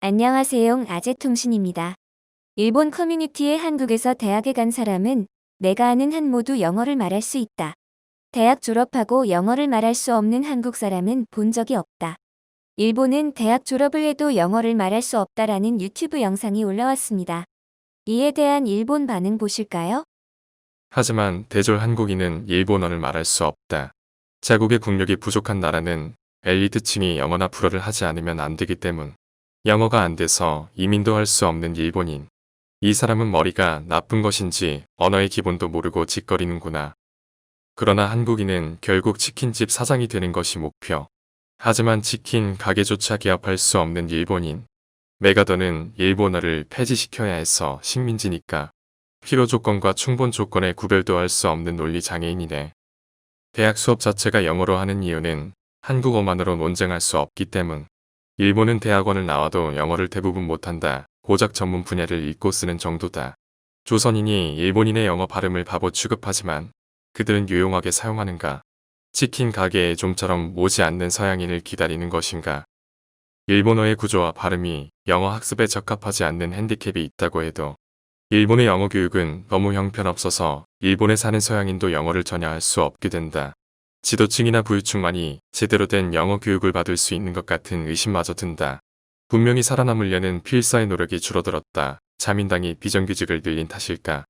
안녕하세요. 아재통신입니다. 일본 커뮤니티에 한국에서 대학에 간 사람은 내가 아는 한 모두 영어를 말할 수 있다. 대학 졸업하고 영어를 말할 수 없는 한국 사람은 본 적이 없다. 일본은 대학 졸업을 해도 영어를 말할 수 없다라는 유튜브 영상이 올라왔습니다. 이에 대한 일본 반응 보실까요? 하지만 대졸 한국인은 일본어를 말할 수 없다. 자국의 국력이 부족한 나라는 엘리트층이 영어나 불어를 하지 않으면 안 되기 때문. 영어가 안 돼서 이민도 할 수 없는 일본인. 이 사람은 머리가 나쁜 것인지 언어의 기본도 모르고 짓거리는구나. 그러나 한국인은 결국 치킨집 사장이 되는 것이 목표. 하지만 치킨 가게조차 개업할 수 없는 일본인. 메가더는 일본어를 폐지시켜야 해서 식민지니까. 필요 조건과 충분 조건의 구별도 할 수 없는 논리 장애인이네. 대학 수업 자체가 영어로 하는 이유는 한국어만으로 논쟁할 수 없기 때문. 일본은 대학원을 나와도 영어를 대부분 못한다. 고작 전문 분야를 읽고 쓰는 정도다. 조선인이 일본인의 영어 발음을 바보 취급하지만 그들은 유용하게 사용하는가? 치킨 가게의 좀처럼 모지 않는 서양인을 기다리는 것인가? 일본어의 구조와 발음이 영어 학습에 적합하지 않는 핸디캡이 있다고 해도 일본의 영어 교육은 너무 형편없어서 일본에 사는 서양인도 영어를 전혀 할 수 없게 된다. 지도층이나 부유층만이 제대로 된 영어 교육을 받을 수 있는 것 같은 의심마저 든다. 분명히 살아남으려는 필사의 노력이 줄어들었다. 자민당이 비정규직을 늘린 탓일까?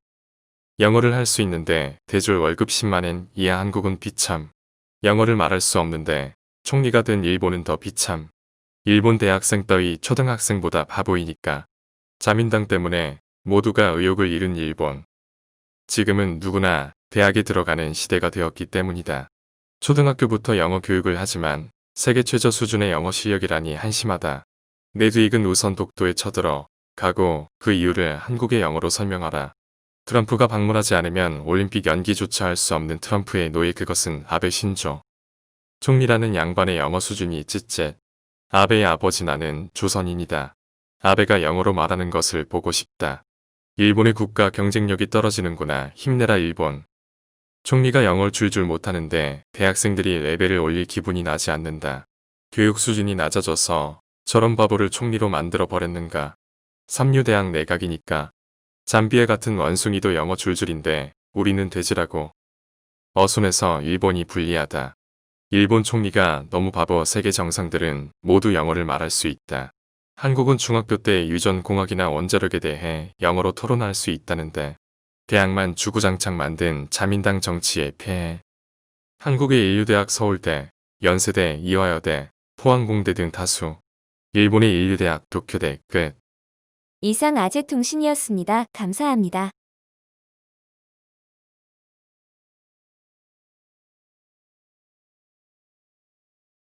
영어를 할 수 있는데 대졸 월급 10만엔 이하 한국은 비참. 영어를 말할 수 없는데 총리가 된 일본은 더 비참. 일본 대학생 따위 초등학생보다 바보이니까. 자민당 때문에 모두가 의욕을 잃은 일본. 지금은 누구나 대학에 들어가는 시대가 되었기 때문이다. 초등학교부터 영어 교육을 하지만 세계 최저 수준의 영어 실력이라니 한심하다. 내두익은 우선 독도에 쳐들어 가고 그 이유를 한국의 영어로 설명하라. 트럼프가 방문하지 않으면 올림픽 연기조차 할 수 없는 트럼프의 노예 그것은 아베 신조. 총리라는 양반의 영어 수준이 찌릿. 아베의 아버지 나는 조선인이다. 아베가 영어로 말하는 것을 보고 싶다. 일본의 국가 경쟁력이 떨어지는구나. 힘내라 일본. 총리가 영어를 줄줄 못하는데 대학생들이 레벨을 올릴 기분이 나지 않는다. 교육 수준이 낮아져서 저런 바보를 총리로 만들어 버렸는가. 삼류대학 내각이니까. 잠비아 같은 원숭이도 영어 줄줄인데 우리는 돼지라고. 어순에서 일본이 불리하다. 일본 총리가 너무 바보. 세계 정상들은 모두 영어를 말할 수 있다. 한국은 중학교 때 유전공학이나 원자력에 대해 영어로 토론할 수 있다는데 대학만 주구장창 만든 자민당 정치에 패해. 한국의 인류대학 서울대, 연세대, 이화여대, 포항공대 등 다수. 일본의 인류대학 도쿄대 끝. 이상 아재통신이었습니다. 감사합니다.